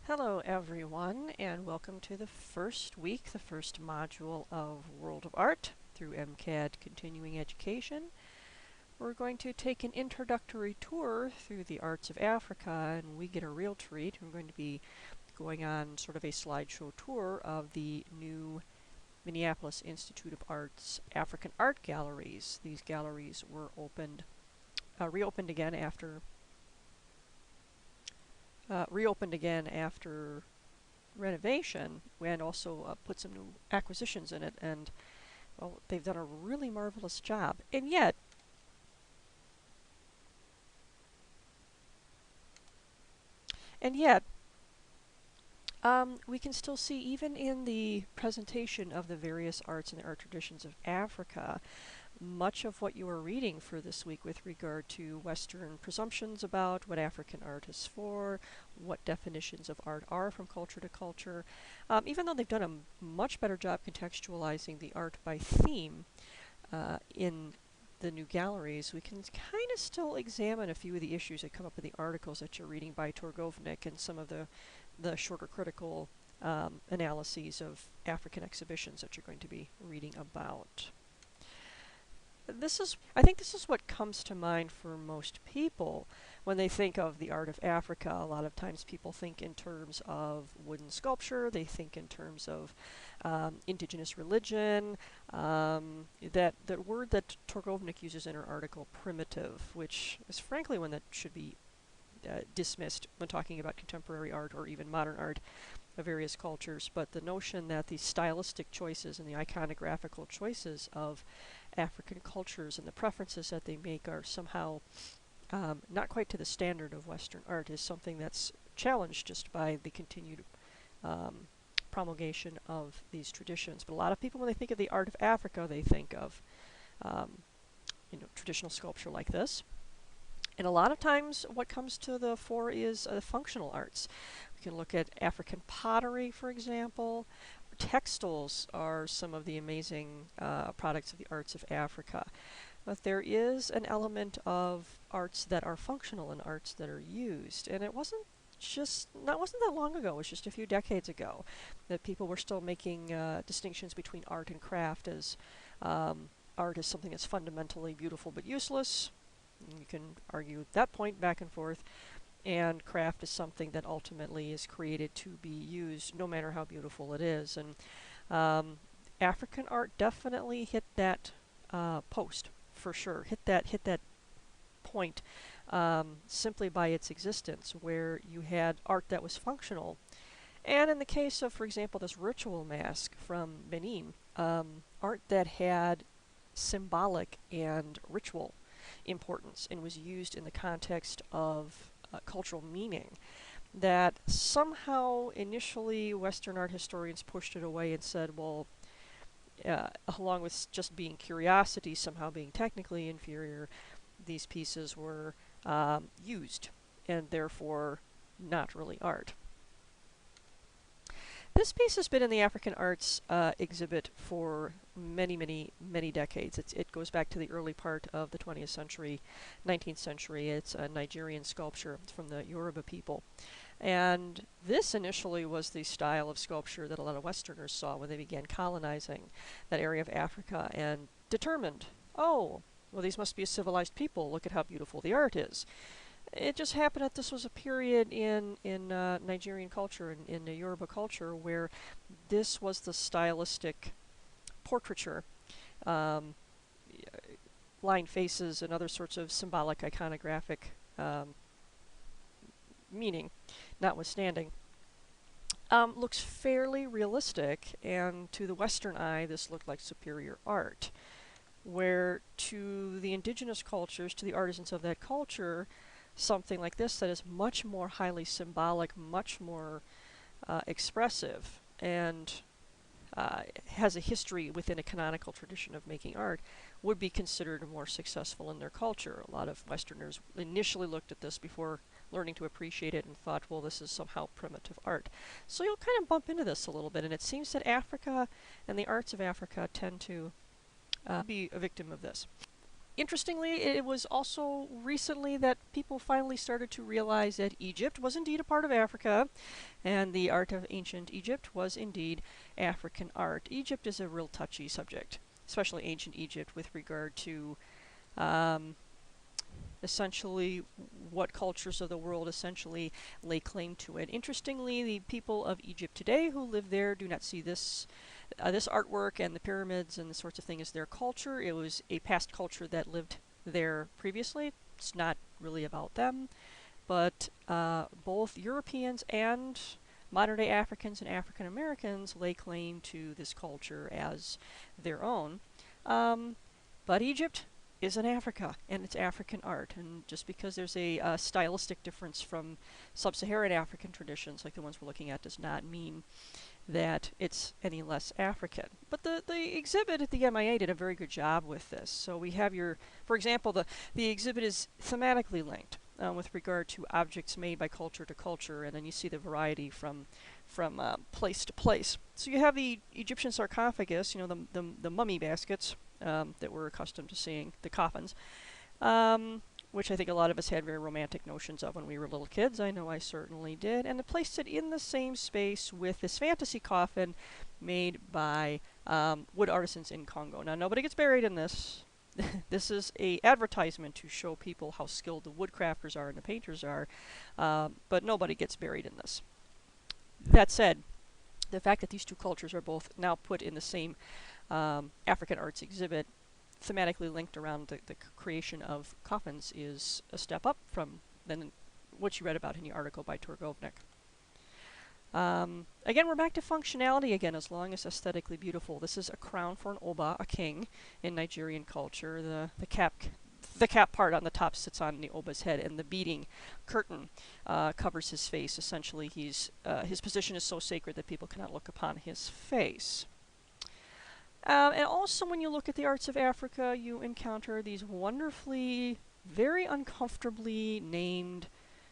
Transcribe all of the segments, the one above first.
Hello everyone, and welcome to the first week, the first module of World of Art through MCAD Continuing Education. We're going to take an introductory tour through the arts of Africa, and we get a real treat. We're going to be going on sort of a slideshow tour of the new Minneapolis Institute of Art's African Art Galleries. These galleries were reopened again after renovation, and also put some new acquisitions in it, and well, they've done a really marvelous job. And yet, we can still see, even in the presentation of the various arts and the art traditions of Africa, much of what you are reading for this week with regard to Western presumptions about what African art is for, what definitions of art are from culture to culture, even though they've done a much better job contextualizing the art by theme in the new galleries, we can kind of still examine a few of the issues that come up in the articles that you're reading by Torgovnik and some of the shorter critical analyses of African exhibitions that you're going to be reading about. I think this is what comes to mind for most people when they think of the art of Africa. A lot of times people think in terms of wooden sculpture, they think in terms of indigenous religion, that word that Torgovnik uses in her article, primitive, which is frankly one that should be dismissed when talking about contemporary art or even modern art of various cultures, but the notion that the stylistic choices and the iconographical choices of African cultures and the preferences that they make are somehow not quite to the standard of Western art is something that's challenged just by the continued promulgation of these traditions. But a lot of people, when they think of the art of Africa, they think of traditional sculpture like this. And a lot of times what comes to the fore is functional arts. We can look at African pottery, for example. Textiles are some of the amazing products of the arts of Africa. But there is an element of arts that are functional and arts that are used. And it wasn't that long ago, it was just a few decades ago, that people were still making distinctions between art and craft, as art is something that's fundamentally beautiful but useless. You can argue that point back and forth, and craft is something that ultimately is created to be used no matter how beautiful it is. And African art definitely hit that post, for sure. Hit that point simply by its existence, where you had art that was functional. And in the case of, for example, this ritual mask from Benin, art that had symbolic and ritual importance and was used in the context of cultural meaning, that somehow initially Western art historians pushed it away and said, well, along with just being curiosity, somehow being technically inferior, these pieces were used and therefore not really art. This piece has been in the African Arts exhibit for many decades. It goes back to the early part of the 20th century, 19th century. It's a Nigerian sculpture. It's from the Yoruba people. And this initially was the style of sculpture that a lot of Westerners saw when they began colonizing that area of Africa and determined, oh, well, these must be a civilized people. Look at how beautiful the art is. It just happened that this was a period in Nigerian culture, in the Yoruba culture, where this was the stylistic portraiture, line faces and other sorts of symbolic iconographic meaning notwithstanding. Looks fairly realistic, and to the Western eye this looked like superior art, where to the indigenous cultures, to the artisans of that culture, something like this that is much more highly symbolic, much more expressive, and has a history within a canonical tradition of making art, would be considered more successful in their culture. A lot of Westerners initially looked at this before learning to appreciate it and thought, well, this is somehow primitive art. So you'll kind of bump into this a little bit, and it seems that Africa and the arts of Africa tend to be a victim of this. Interestingly, it was also recently that people finally started to realize that Egypt was indeed a part of Africa, and the art of ancient Egypt was indeed African art. Egypt is a real touchy subject, especially ancient Egypt, with regard to um, essentially what cultures of the world essentially lay claim to it. Interestingly, the people of Egypt today who live there do not see this artwork and the pyramids and the sorts of things as their culture. It was a past culture that lived there previously. It's not really about them, but both Europeans and modern-day Africans and African Americans lay claim to this culture as their own. Um, but Egypt is in Africa, and it's African art. And just because there's a stylistic difference from sub-Saharan African traditions, like the ones we're looking at, does not mean that it's any less African. But the exhibit at the MIA did a very good job with this. So we have for example, the exhibit is thematically linked with regard to objects made by culture to culture, and then you see the variety from place to place. So you have the Egyptian sarcophagus, the mummy baskets that we're accustomed to seeing, the coffins, which I think a lot of us had very romantic notions of when we were little kids. I know I certainly did. And it placed it in the same space with this fantasy coffin made by wood artisans in Congo. Now, nobody gets buried in this. This is a advertisement to show people how skilled the woodcrafters are and the painters are, but nobody gets buried in this. That said, the fact that these two cultures are both now put in the same African arts exhibit, thematically linked around the creation of coffins, is a step up from then what you read about in the article by Turgovnik. Again, we're back to functionality again, as long as aesthetically beautiful. This is a crown for an Oba, a king, in Nigerian culture. The cap part on the top sits on the Oba's head, and the beading curtain covers his face. Essentially, his position is so sacred that people cannot look upon his face. And also, when you look at the arts of Africa, you encounter these wonderfully, very uncomfortably named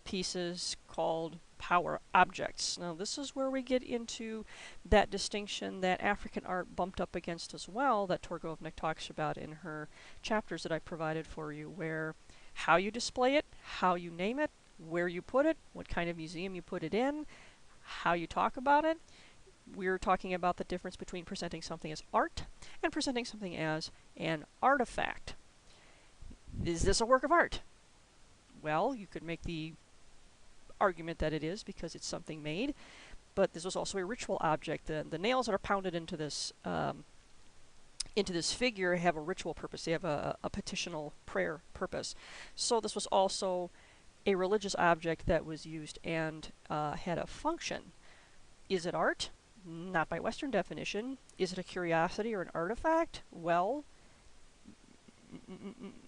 pieces called power objects. Now, this is where we get into that distinction that African art bumped up against as well, that Turgovnik talks about in her chapters that I provided for you, where how you display it, how you name it, where you put it, what kind of museum you put it in, how you talk about it. We're talking about the difference between presenting something as art and presenting something as an artifact. Is this a work of art? Well, you could make the argument that it is because it's something made, but this was also a ritual object. The nails that are pounded into this figure have a ritual purpose. They have a petitional prayer purpose. So this was also a religious object that was used and had a function. Is it art? Not by Western definition. Is it a curiosity or an artifact? Well,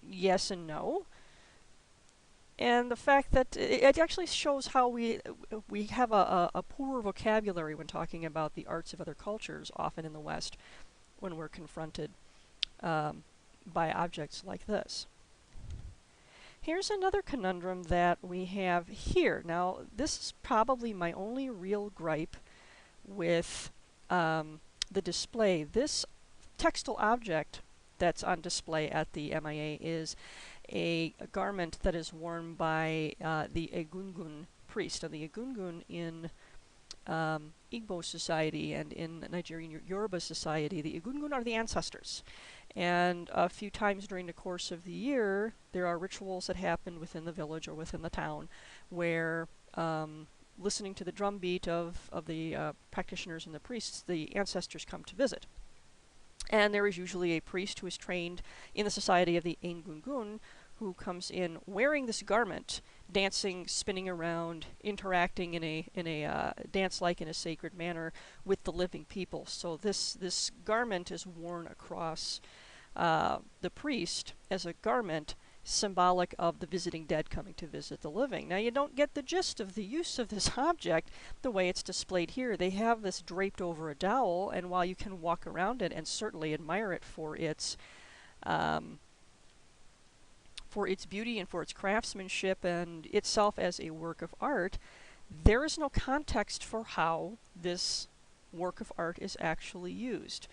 yes and no. And the fact that it actually shows how we have a poor vocabulary when talking about the arts of other cultures, often in the West, when we're confronted by objects like this. Here's another conundrum that we have here. Now, this is probably my only real gripe with the display. This textile object that's on display at the MIA is a garment that is worn by the Egungun priest. Now, the Egungun in Igbo society and in Nigerian Yoruba society, the Egungun are the ancestors. And a few times during the course of the year, there are rituals that happen within the village or within the town where listening to the drumbeat of the practitioners and the priests, the ancestors come to visit. And there is usually a priest who is trained in the society of the Egungun who comes in wearing this garment, dancing, spinning around, interacting in a dance-like in a sacred manner with the living people. So this garment is worn across the priest as a garment symbolic of the visiting dead coming to visit the living. Now, you don't get the gist of the use of this object the way it's displayed here. They have this draped over a dowel, and while you can walk around it and certainly admire it for its beauty and for its craftsmanship and itself as a work of art, there is no context for how this work of art is actually used.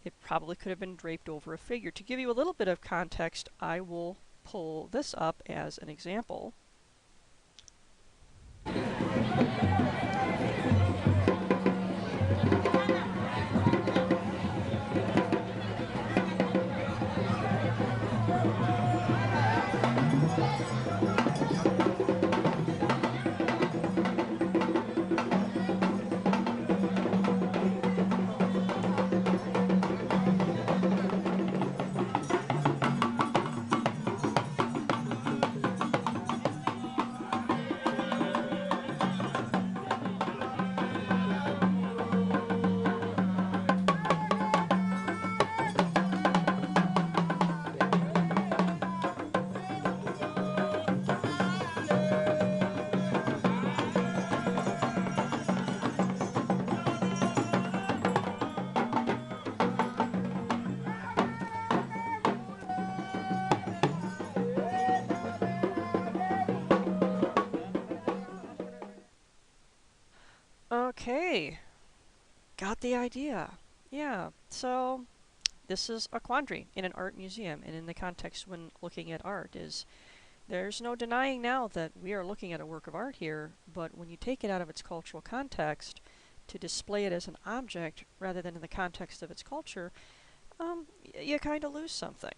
It probably could have been draped over a figure. To give you a little bit of context, I will pull this up as an example. Okay, got the idea. Yeah, so this is a quandary in an art museum, and in the context when looking at art is there's no denying now that we are looking at a work of art here, but when you take it out of its cultural context to display it as an object rather than in the context of its culture, you kind of lose something.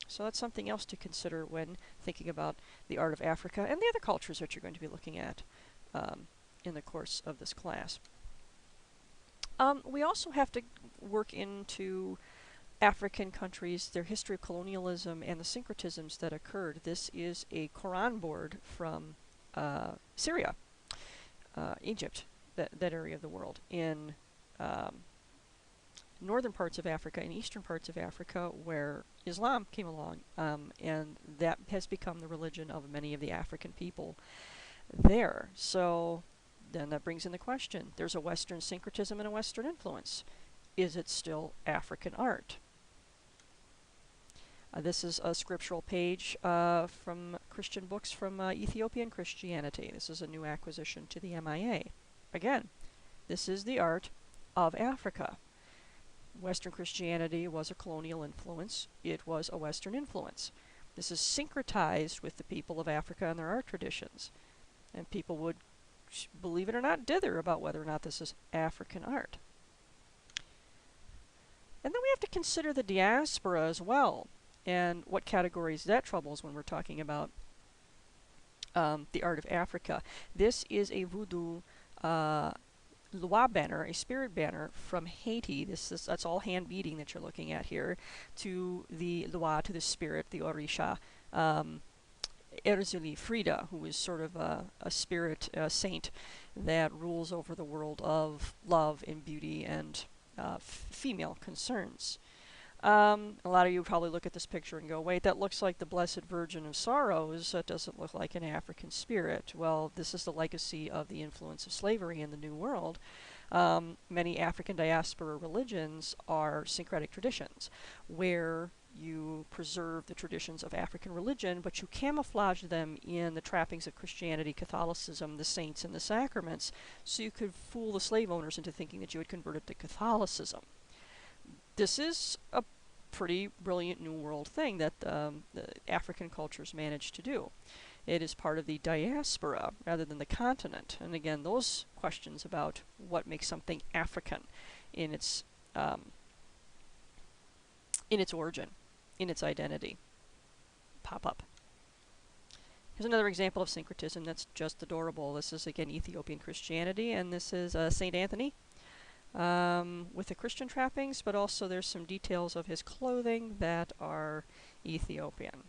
So that's something else to consider when thinking about the art of Africa and the other cultures that you're going to be looking at in the course of this class. We also have to work into African countries, their history of colonialism, and the syncretisms that occurred. This is a Quran board from Syria, Egypt, that area of the world. In northern parts of Africa and eastern parts of Africa, where Islam came along, and that has become the religion of many of the African people there. So then that brings in the question, there's a Western syncretism and a Western influence. Is it still African art? This is a scriptural page from Christian books from Ethiopian Christianity. This is a new acquisition to the MIA. Again, this is the art of Africa. Western Christianity was a colonial influence. It was a Western influence. This is syncretized with the people of Africa and their art traditions. And people would, believe it or not, dither about whether or not this is African art. And then we have to consider the diaspora as well, and what categories that troubles when we're talking about the art of Africa. This is a voodoo Loa banner, a spirit banner from Haiti. That's all hand beading that you're looking at here, to the Loa, to the spirit, the Orisha. Erzuli Frida, who is sort of a spirit saint that rules over the world of love and beauty and female concerns. A lot of you probably look at this picture and go, wait, that looks like the Blessed Virgin of Sorrows. That doesn't look like an African spirit. Well, this is the legacy of the influence of slavery in the New World. Many African diaspora religions are syncretic traditions, where you preserve the traditions of African religion, but you camouflage them in the trappings of Christianity, Catholicism, the saints, and the sacraments, so you could fool the slave owners into thinking that you had converted to Catholicism. This is a pretty brilliant New World thing that the African cultures managed to do. It is part of the diaspora rather than the continent. And again, those questions about what makes something African in its origin, in its identity, pop up. Here's another example of syncretism that's just adorable. This is again Ethiopian Christianity, and this is Saint Anthony with the Christian trappings, but also there's some details of his clothing that are Ethiopian.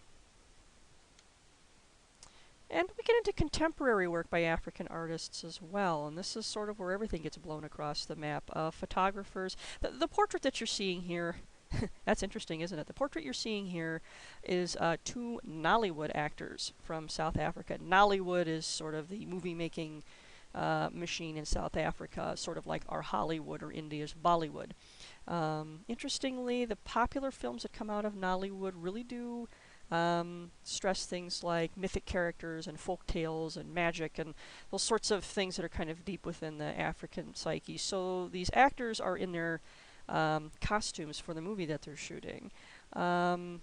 And we get into contemporary work by African artists as well, and this is sort of where everything gets blown across the map. Photographers, the portrait that you're seeing here, that's interesting, isn't it? The portrait you're seeing here is two Nollywood actors from South Africa. Nollywood is sort of the movie-making machine in South Africa, sort of like our Hollywood or India's Bollywood. Interestingly, the popular films that come out of Nollywood really do stress things like mythic characters and folk tales and magic and those sorts of things that are kind of deep within the African psyche. So these actors are in their costumes for the movie that they're shooting. Um,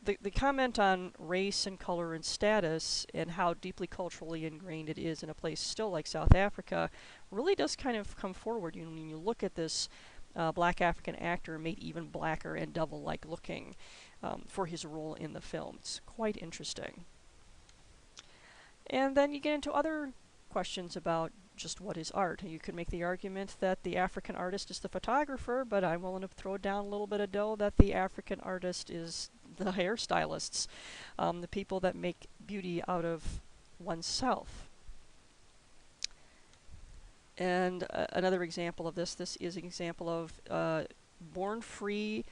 the comment on race and color and status and how deeply culturally ingrained it is in a place still like South Africa really does kind of come forward. You know, when you look at this black African actor made even blacker and devil-like looking for his role in the film. It's quite interesting. And then you get into other questions about just what is art. You could make the argument that the African artist is the photographer, but I'm willing to throw down a little bit of dough that the African artist is the hairstylists, the people that make beauty out of oneself. And another example of this is an example of born free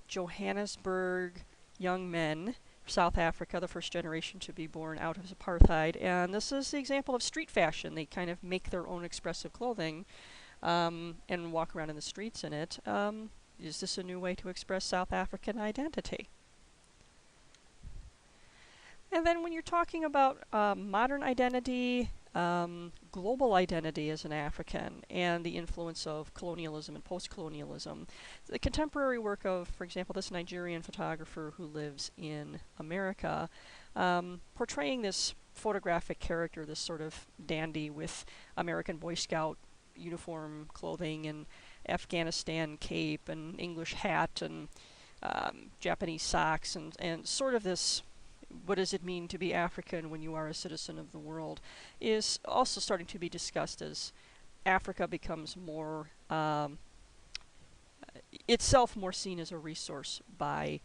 Johannesburg young men, South Africa, the first generation to be born out of apartheid. And this is the example of street fashion. They kind of make their own expressive clothing and walk around in the streets in it. Is this a new way to express South African identity? And then when you're talking about modern identity, global identity as an African, and the influence of colonialism and post-colonialism, the contemporary work of, for example, this Nigerian photographer who lives in America, portraying this photographic character, this sort of dandy with American Boy Scout uniform clothing and Afghanistan cape and English hat and Japanese socks and sort of this what does it mean to be African when you are a citizen of the world, is also starting to be discussed as Africa becomes more, itself more seen as a resource by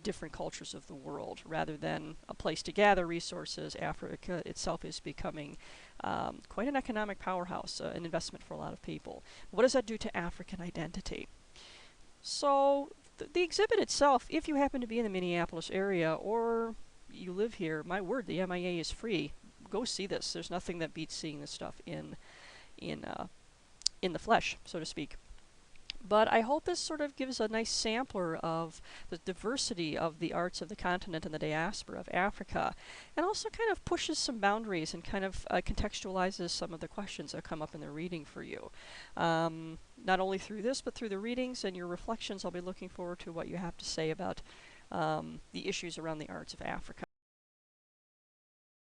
different cultures of the world rather than a place to gather resources. Africa itself is becoming quite an economic powerhouse, an investment for a lot of people. What does that do to African identity? So the exhibit itself, if you happen to be in the Minneapolis area or you live here, my word, the MIA is free. Go see this. There's nothing that beats seeing this stuff in the flesh, so to speak. But I hope this sort of gives a nice sampler of the diversity of the arts of the continent and the diaspora of Africa, and also kind of pushes some boundaries and kind of contextualizes some of the questions that come up in the reading for you. Not only through this, but through the readings and your reflections, I'll be looking forward to what you have to say about the issues around the arts of Africa.